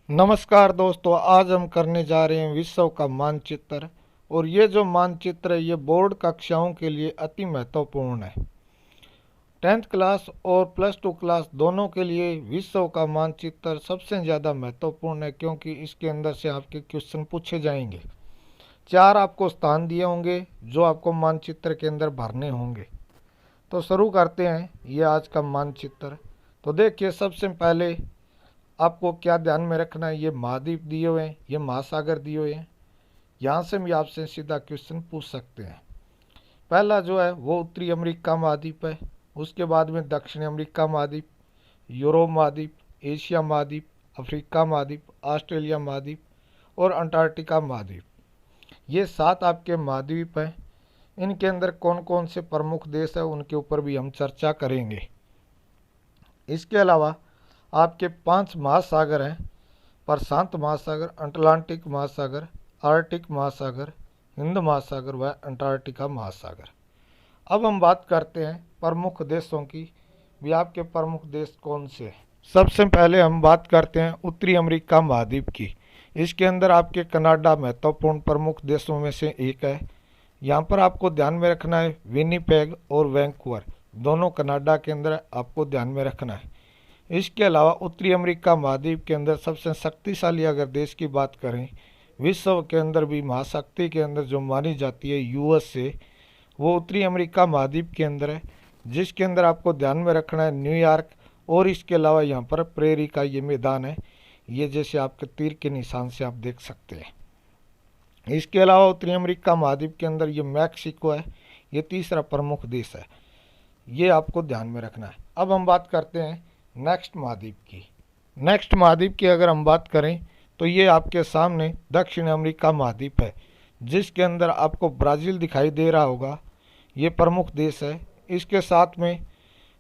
नमस्कार दोस्तों, आज हम करने जा रहे हैं विश्व का मानचित्र। और ये जो मानचित्र है ये बोर्ड कक्षाओं के लिए अति महत्वपूर्ण है। 10th क्लास और +2 क्लास दोनों के लिए विश्व का मानचित्र सबसे ज़्यादा महत्वपूर्ण है, क्योंकि इसके अंदर से आपके क्वेश्चन पूछे जाएंगे। 4 आपको स्थान दिए होंगे जो आपको मानचित्र के अंदर भरने होंगे। तो शुरू करते हैं ये आज का मानचित्र। तो देखिए, सबसे पहले आपको क्या ध्यान में रखना है, ये महाद्वीप दिए हुए हैं, ये महासागर दिए हुए हैं। यहाँ से भी आपसे सीधा क्वेश्चन पूछ सकते हैं। पहला जो है वो उत्तरी अमेरिका महाद्वीप है, उसके बाद में दक्षिण अमेरिका महाद्वीप, यूरोप महाद्वीप, एशिया महाद्वीप, अफ्रीका महाद्वीप, ऑस्ट्रेलिया महाद्वीप और अंटार्कटिका महाद्वीप। ये 7 आपके महाद्वीप हैं। इनके अंदर कौन कौन से प्रमुख देश है उनके ऊपर भी हम चर्चा करेंगे। इसके अलावा आपके 5 महासागर हैं: प्रशांत महासागर, अटलांटिक महासागर, आर्कटिक महासागर, हिंद महासागर व अंटार्कटिका महासागर। अब हम बात करते हैं प्रमुख देशों की, भी आपके प्रमुख देश कौन से हैं। सबसे पहले हम बात करते हैं उत्तरी अमेरिका महाद्वीप की। इसके अंदर आपके कनाडा महत्वपूर्ण प्रमुख देशों में से एक है। यहाँ पर आपको ध्यान में रखना है विनिपेग और वैंकूवर, दोनों कनाडा के अंदर आपको ध्यान में रखना है। इसके अलावा उत्तरी अमेरिका महाद्वीप के अंदर सबसे शक्तिशाली अगर देश की बात करें, विश्व के अंदर भी महाशक्ति के अंदर जो मानी जाती है USA, वो उत्तरी अमेरिका महाद्वीप के अंदर है, जिसके अंदर आपको ध्यान में रखना है न्यूयॉर्क। और इसके अलावा यहाँ पर प्रेरी का ये मैदान है, ये जैसे आपके तीर के निशान से आप देख सकते हैं। इसके अलावा उत्तरी अमेरिका महाद्वीप के अंदर ये मैक्सिको है, ये तीसरा प्रमुख देश है, ये आपको ध्यान में रखना है। अब हम बात करते हैं नेक्स्ट महाद्वीप की। नेक्स्ट महाद्वीप की अगर हम बात करें तो ये आपके सामने दक्षिण अमेरिका महाद्वीप है, जिसके अंदर आपको ब्राज़ील दिखाई दे रहा होगा, ये प्रमुख देश है। इसके साथ में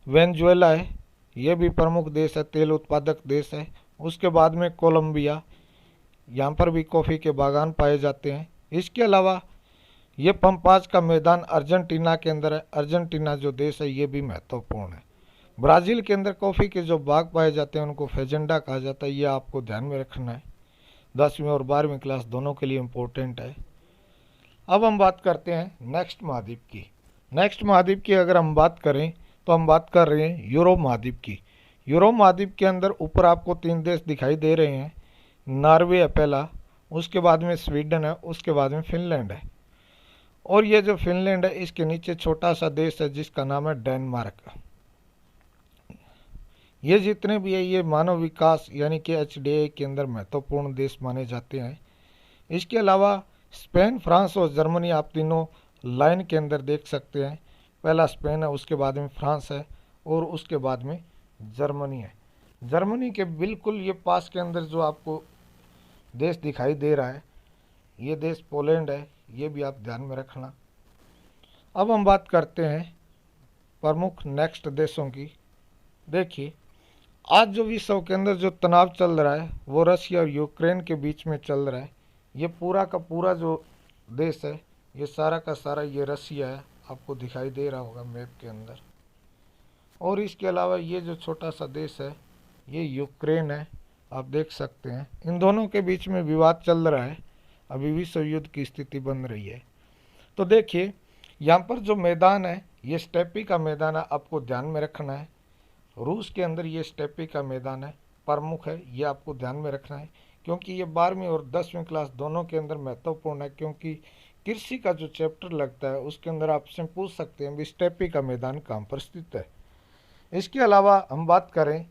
वेनेजुएला है, ये भी प्रमुख देश है, तेल उत्पादक देश है। उसके बाद में कोलंबिया, यहाँ पर भी कॉफ़ी के बागान पाए जाते हैं। इसके अलावा ये पंपास का मैदान अर्जेंटीना के अंदर है, अर्जेंटीना जो देश है ये भी महत्वपूर्ण है। ब्राज़ील के अंदर कॉफ़ी के जो बाग पाए जाते हैं उनको फेजेंडा कहा जाता है, ये आपको ध्यान में रखना है। 10वीं और 12वीं क्लास दोनों के लिए इम्पोर्टेंट है। अब हम बात करते हैं नेक्स्ट महाद्वीप की। नेक्स्ट महाद्वीप की अगर हम बात करें तो हम बात कर रहे हैं यूरोप महाद्वीप की। यूरोप महाद्वीप के अंदर ऊपर आपको 3 देश दिखाई दे रहे हैं। नॉर्वे है पहला, उसके बाद में स्वीडन है, उसके बाद में फिनलैंड है। और ये जो फिनलैंड है इसके नीचे छोटा सा देश है जिसका नाम है डेनमार्क। ये जितने भी है ये मानव विकास यानी कि HDI के अंदर महत्वपूर्ण देश माने जाते हैं। इसके अलावा स्पेन, फ्रांस और जर्मनी आप तीनों लाइन के अंदर देख सकते हैं। पहला स्पेन है, उसके बाद में फ्रांस है और उसके बाद में जर्मनी है। जर्मनी के बिल्कुल ये पास के अंदर जो आपको देश दिखाई दे रहा है ये देश पोलैंड है, ये भी आप ध्यान में रखना। अब हम बात करते हैं प्रमुख नेक्स्ट देशों की। देखिए, आज जो विश्व के अंदर जो तनाव चल रहा है वो रशिया और यूक्रेन के बीच में चल रहा है। ये पूरा का पूरा जो देश है ये सारा का सारा ये रशिया है, आपको दिखाई दे रहा होगा मैप के अंदर। और इसके अलावा ये जो छोटा सा देश है ये यूक्रेन है, आप देख सकते हैं। इन दोनों के बीच में विवाद चल रहा है, अभी विश्व युद्ध की स्थिति बन रही है। तो देखिए, यहाँ पर जो मैदान है ये स्टेपी का मैदान है, आपको ध्यान में रखना है। रूस के अंदर ये स्टेपी का मैदान है, प्रमुख है, ये आपको ध्यान में रखना है, क्योंकि ये 12वीं और 10वीं क्लास दोनों के अंदर महत्वपूर्ण है। क्योंकि कृषि का जो चैप्टर लगता है उसके अंदर आपसे पूछ सकते हैं भी स्टेपी का मैदान कहाँ पर स्थित है। इसके अलावा हम बात करें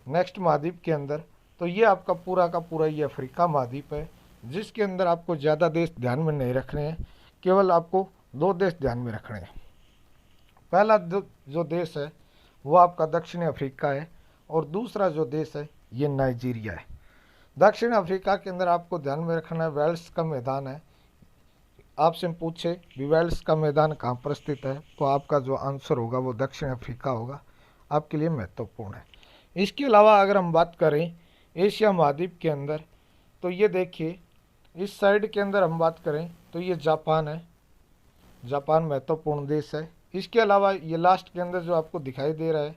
नेक्स्ट महाद्वीप के अंदर तो ये आपका पूरा का पूरा ये अफ्रीका महाद्वीप है, जिसके अंदर आपको ज़्यादा देश ध्यान में नहीं रखने हैं, केवल आपको 2 देश ध्यान में रखने हैं। पहला जो देश है वो आपका दक्षिण अफ्रीका है और दूसरा जो देश है ये नाइजीरिया है। दक्षिण अफ्रीका के अंदर आपको ध्यान में रखना है वेल्स का मैदान है। आपसे पूछे भी वेल्स का मैदान कहाँ पर स्थित है तो आपका जो आंसर होगा वो दक्षिण अफ्रीका होगा, आपके लिए महत्वपूर्ण है। इसके अलावा अगर हम बात करें एशिया महाद्वीप के अंदर तो ये देखिए, इस साइड के अंदर हम बात करें तो ये जापान है, जापान महत्वपूर्ण देश है। इसके अलावा ये लास्ट के अंदर जो आपको दिखाई दे रहा है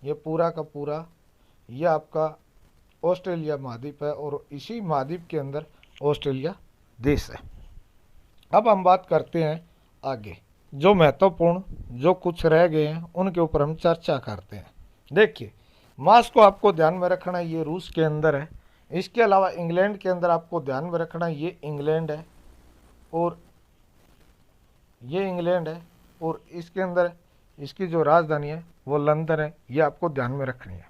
ये पूरा का पूरा ये आपका ऑस्ट्रेलिया महाद्वीप है और इसी महाद्वीप के अंदर ऑस्ट्रेलिया देश है। अब हम बात करते हैं आगे, जो महत्वपूर्ण जो कुछ रह गए हैं उनके ऊपर हम चर्चा करते हैं। देखिए, मार्स को आपको ध्यान में रखना है, ये रूस के अंदर है। इसके अलावा इंग्लैंड के अंदर आपको ध्यान में रखना है, ये इंग्लैंड है और ये इंग्लैंड है, और इसके अंदर इसकी जो राजधानी है वो लंदन है, ये आपको ध्यान में रखनी है।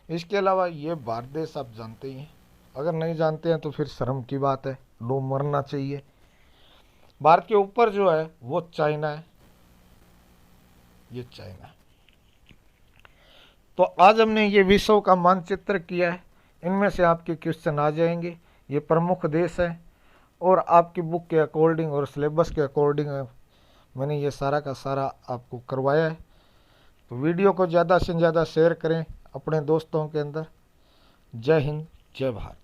इसके अलावा ये भारत देश आप जानते ही हैं, अगर नहीं जानते हैं तो फिर शर्म की बात है, लो मरना चाहिए। भारत के ऊपर जो है वो चाइना है, ये चाइना है। तो आज हमने ये विश्व का मानचित्र किया है, इनमें से आपके क्वेश्चन आ जाएंगे। ये प्रमुख देश है और आपकी बुक के अकॉर्डिंग और सिलेबस के अकॉर्डिंग मैंने ये सारा का सारा आपको करवाया है। तो वीडियो को ज़्यादा से ज़्यादा शेयर करें अपने दोस्तों के अंदर। जय हिंद, जय भारत।